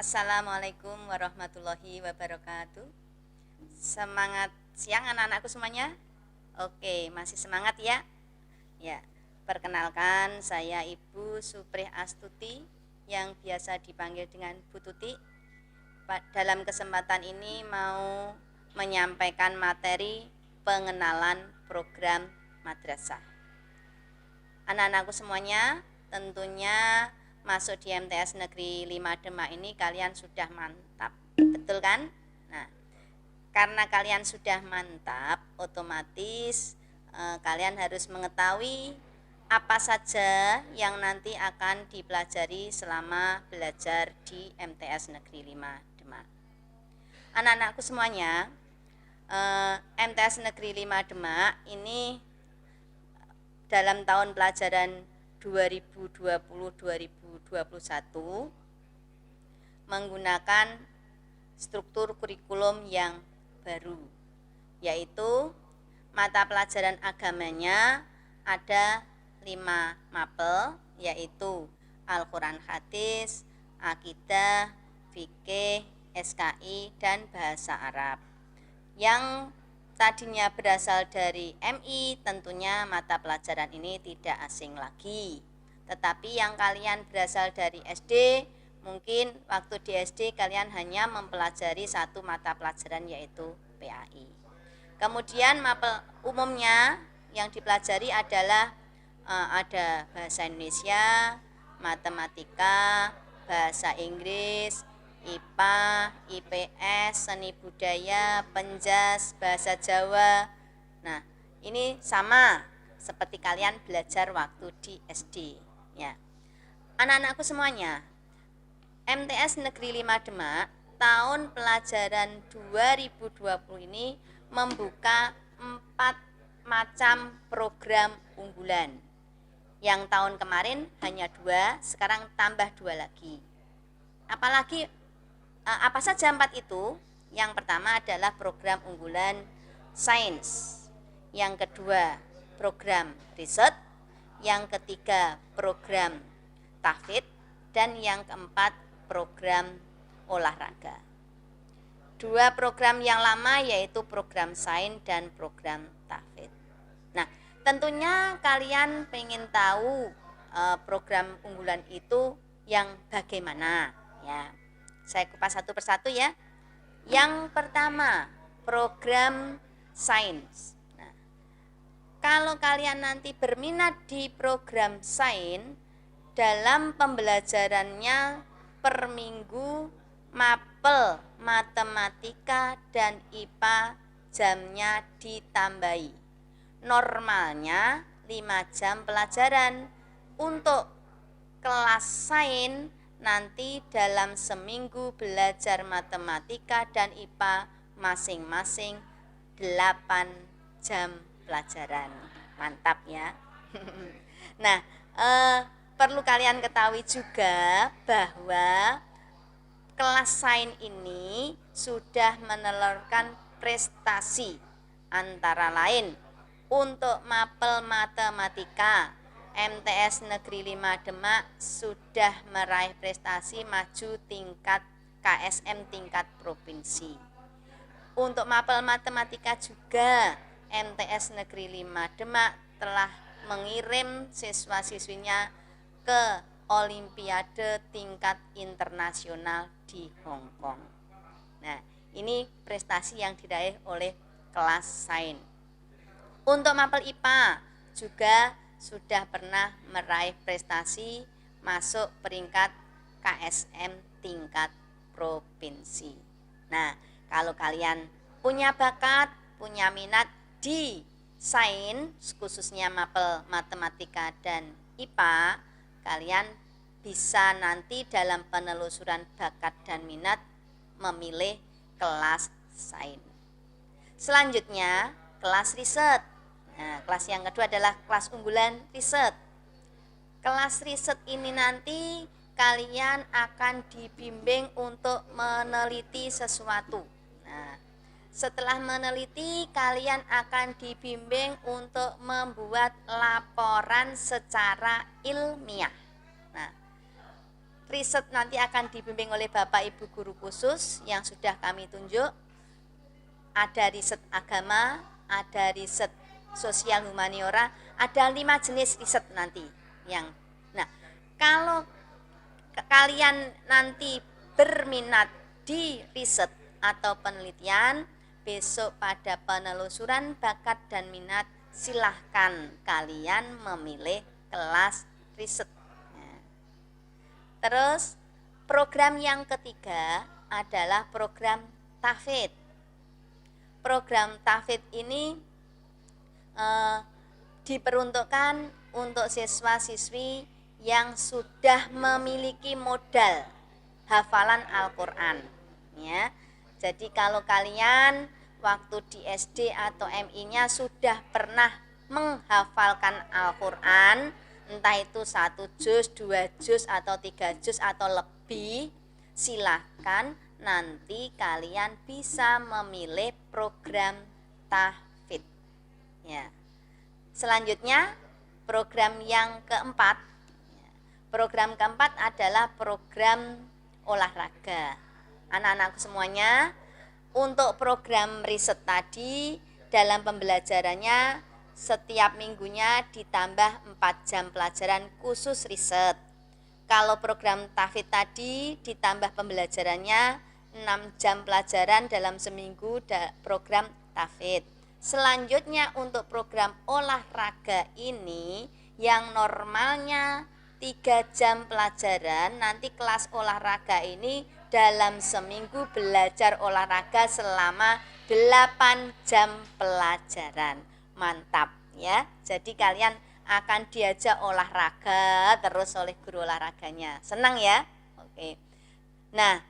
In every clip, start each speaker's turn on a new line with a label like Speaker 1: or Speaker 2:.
Speaker 1: Assalamualaikum warahmatullahi wabarakatuh. Semangat siang anak-anakku semuanya. Oke, masih semangat ya? Ya, perkenalkan saya Ibu Suprih Astuti yang biasa dipanggil dengan Bu Tuti. Dalam kesempatan ini mau menyampaikan materi pengenalan program madrasah. Anak-anakku semuanya, tentunya masuk di MTS Negeri 5 Demak ini kalian sudah mantap, betul kan? Nah, karena kalian sudah mantap, otomatis kalian harus mengetahui apa saja yang nanti akan dipelajari selama belajar di MTS Negeri 5 Demak. Anak-anakku semuanya, MTS Negeri 5 Demak ini dalam tahun pelajaran 2020-2021 menggunakan struktur kurikulum yang baru, yaitu mata pelajaran agamanya ada 5 mapel, yaitu Al-Quran Hadis, Akidah, Fikih, SKI, dan Bahasa Arab. Yang tadinya berasal dari MI, tentunya mata pelajaran ini tidak asing lagi. Tetapi yang kalian berasal dari SD, mungkin waktu di SD kalian hanya mempelajari satu mata pelajaran, yaitu PAI. Kemudian mapel umumnya yang dipelajari adalah ada bahasa Indonesia, matematika, bahasa Inggris, IPA, IPS, seni budaya, penjas, bahasa Jawa. Nah, ini sama seperti kalian belajar waktu di SD ya. Anak-anakku semuanya, MTS Negeri 5 Demak tahun pelajaran 2020 ini membuka 4 macam program unggulan. Yang tahun kemarin hanya 2, sekarang tambah 2 lagi. Apalagi apa saja 4 itu? Yang pertama adalah program unggulan sains, yang kedua program riset, yang ketiga program tahfidz, dan yang keempat program olahraga. 2 program yang lama yaitu program sains dan program tahfidz. Nah, tentunya kalian pengen tahu program unggulan itu yang bagaimana ya. Saya kupas satu persatu ya. Yang pertama, program sains. Nah, kalau kalian nanti berminat di program sains, dalam pembelajarannya per minggu mapel matematika dan IPA jamnya ditambahi. Normalnya 5 jam pelajaran. Untuk kelas sains nanti dalam seminggu belajar matematika dan IPA masing-masing 8 jam pelajaran. Mantap ya. Nah, perlu kalian ketahui juga bahwa kelas sains ini sudah menelurkan prestasi, antara lain untuk mapel matematika MTS Negeri 5 Demak sudah meraih prestasi maju tingkat KSM tingkat provinsi. Untuk mapel matematika juga MTS Negeri 5 Demak telah mengirim siswa-siswinya ke Olimpiade tingkat internasional di Hong Kong. Nah, ini prestasi yang diraih oleh kelas sains. Untuk mapel IPA juga sudah pernah meraih prestasi masuk peringkat KSM tingkat provinsi. Nah, kalau kalian punya bakat, punya minat di sains, khususnya mapel matematika dan IPA, kalian bisa nanti dalam penelusuran bakat dan minat memilih kelas sains. Selanjutnya, kelas riset. Nah, kelas yang kedua adalah kelas unggulan riset. Kelas riset ini nanti kalian akan dibimbing untuk meneliti sesuatu. Nah, setelah meneliti, kalian akan dibimbing untuk membuat laporan secara ilmiah. Nah, riset nanti akan dibimbing oleh Bapak Ibu guru khusus yang sudah kami tunjuk. Ada riset agama, ada riset sosial humaniora, ada 5 jenis riset nanti yang. Nah, kalau kalian nanti berminat di riset atau penelitian, besok pada penelusuran bakat dan minat silahkan kalian memilih kelas riset. Terus program yang ketiga adalah program tahfidz. Program tahfidz ini diperuntukkan untuk siswa-siswi yang sudah memiliki modal hafalan Al-Quran, ya. Jadi kalau kalian waktu di SD atau MI-nya sudah pernah menghafalkan Al-Quran, entah itu 1 juz, 2 juz, atau 3 juz atau lebih, silahkan nanti kalian bisa memilih program tahfidz, ya. Selanjutnya program yang keempat. Program keempat adalah program olahraga. Anak-anakku semuanya, untuk program riset tadi dalam pembelajarannya setiap minggunya ditambah 4 jam pelajaran khusus riset. Kalau program tahfidz tadi ditambah pembelajarannya 6 jam pelajaran dalam seminggu program tahfidz. Selanjutnya untuk program olahraga ini yang normalnya 3 jam pelajaran, nanti kelas olahraga ini dalam seminggu belajar olahraga selama 8 jam pelajaran. Mantap ya. Jadi kalian akan diajak olahraga terus oleh guru olahraganya. Senang ya? Oke. Nah,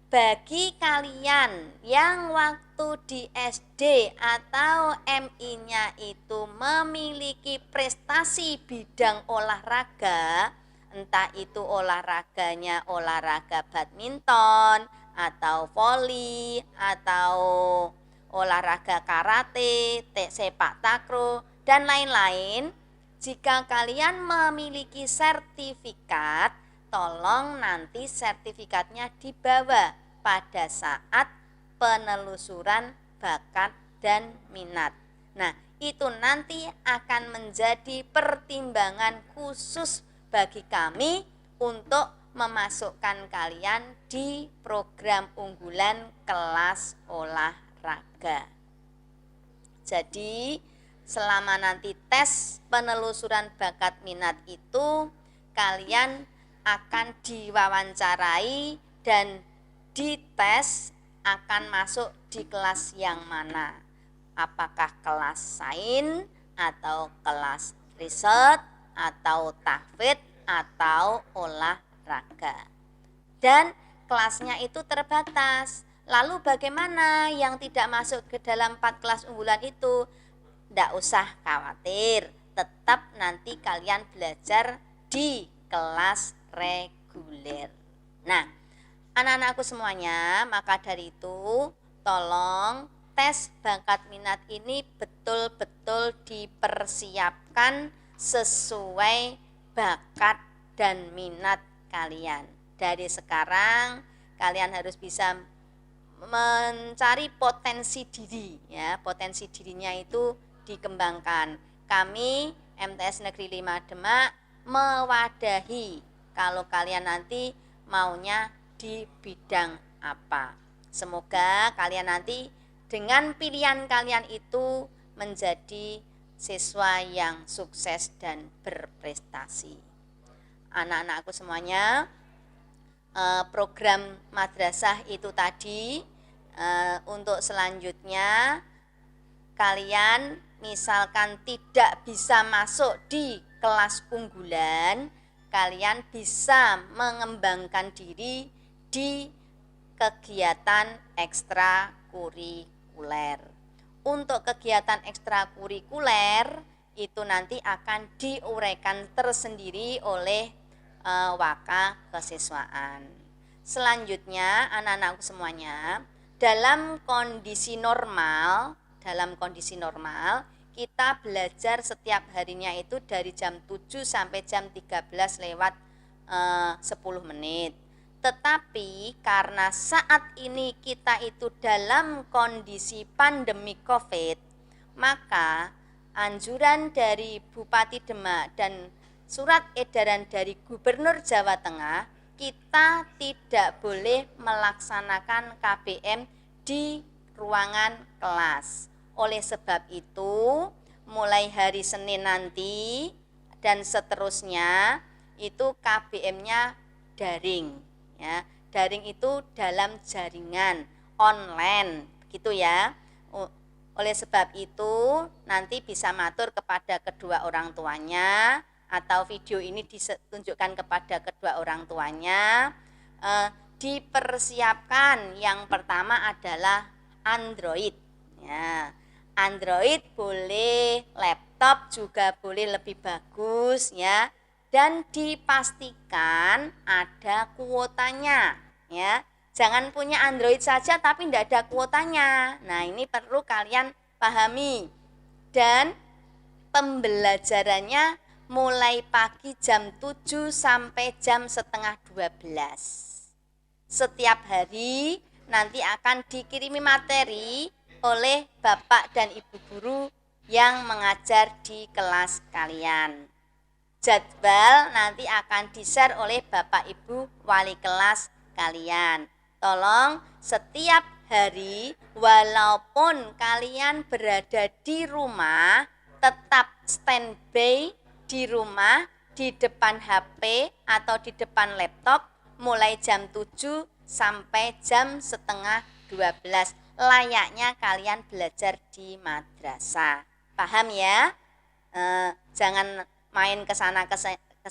Speaker 1: bagi kalian yang waktu di SD atau MI-nya itu memiliki prestasi bidang olahraga, entah itu olahraganya olahraga badminton atau voli atau olahraga karate, sepak takraw dan lain-lain, jika kalian memiliki sertifikat, tolong nanti sertifikatnya dibawa pada saat penelusuran bakat dan minat. Nah, itu nanti akan menjadi pertimbangan khusus bagi kami untuk memasukkan kalian di program unggulan kelas olahraga. Jadi, selama nanti tes penelusuran bakat minat itu, kalian akan diwawancarai dan dites akan masuk di kelas yang mana. Apakah kelas sains atau kelas riset atau tahfidz atau olahraga. Dan kelasnya itu terbatas. Lalu bagaimana yang tidak masuk ke dalam 4 kelas unggulan itu? Tidak usah khawatir, tetap nanti kalian belajar di kelas reguler. Nah, anak-anakku semuanya, maka dari itu tolong tes bakat minat ini betul-betul dipersiapkan sesuai bakat dan minat kalian. Dari sekarang kalian harus bisa mencari potensi diri, ya. Potensi dirinya itu dikembangkan. Kami MTS Negeri 5 Demak mewadahi kalau kalian nanti maunya di bidang apa. Semoga kalian nanti dengan pilihan kalian itu menjadi siswa yang sukses dan berprestasi. Anak-anakku semuanya, program madrasah itu tadi. Untuk selanjutnya kalian misalkan tidak bisa masuk di kelas unggulan, kalian bisa mengembangkan diri di kegiatan ekstrakurikuler. Untuk kegiatan ekstrakurikuler itu nanti akan diuraikan tersendiri oleh waka kesiswaan. Selanjutnya anak-anakku semuanya, dalam kondisi normal kita belajar setiap harinya itu dari jam 7 sampai jam 13 lewat 10 menit. Tetapi karena saat ini kita itu dalam kondisi pandemi COVID, maka anjuran dari Bupati Demak dan surat edaran dari Gubernur Jawa Tengah, kita tidak boleh melaksanakan KBM di ruangan kelas. Oleh sebab itu, mulai hari Senin nanti dan seterusnya itu KBM-nya daring. Ya, daring itu dalam jaringan online, gitu ya. Oleh sebab itu nanti bisa matur kepada kedua orang tuanya atau video ini ditunjukkan kepada kedua orang tuanya. Dipersiapkan yang pertama adalah Android. Ya, Android boleh, laptop juga boleh lebih bagus ya. Dan dipastikan ada kuotanya ya. Jangan punya Android saja tapi tidak ada kuotanya. Nah, ini perlu kalian pahami. Dan pembelajarannya mulai pagi jam 7 sampai jam setengah 12. Setiap hari nanti akan dikirimi materi oleh Bapak dan Ibu guru yang mengajar di kelas kalian. Jadwal nanti akan di-share oleh Bapak Ibu wali kelas kalian. Tolong setiap hari walaupun kalian berada di rumah, tetap standby di rumah, di depan HP atau di depan laptop mulai jam 7 sampai jam setengah 12. Layaknya kalian belajar di madrasah. Paham ya? Jangan main ke sana ke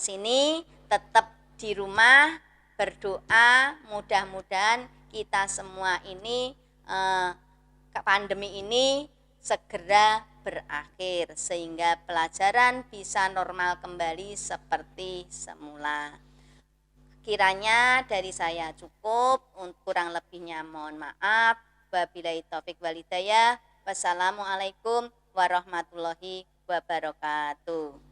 Speaker 1: sini, tetap di rumah berdoa, mudah-mudahan kita semua ini pandemi ini segera berakhir sehingga pelajaran bisa normal kembali seperti semula. Kiranya dari saya cukup, kurang lebihnya mohon maaf. Wabillahi taufik wal hidayah. Wassalamualaikum warahmatullahi wabarakatuh.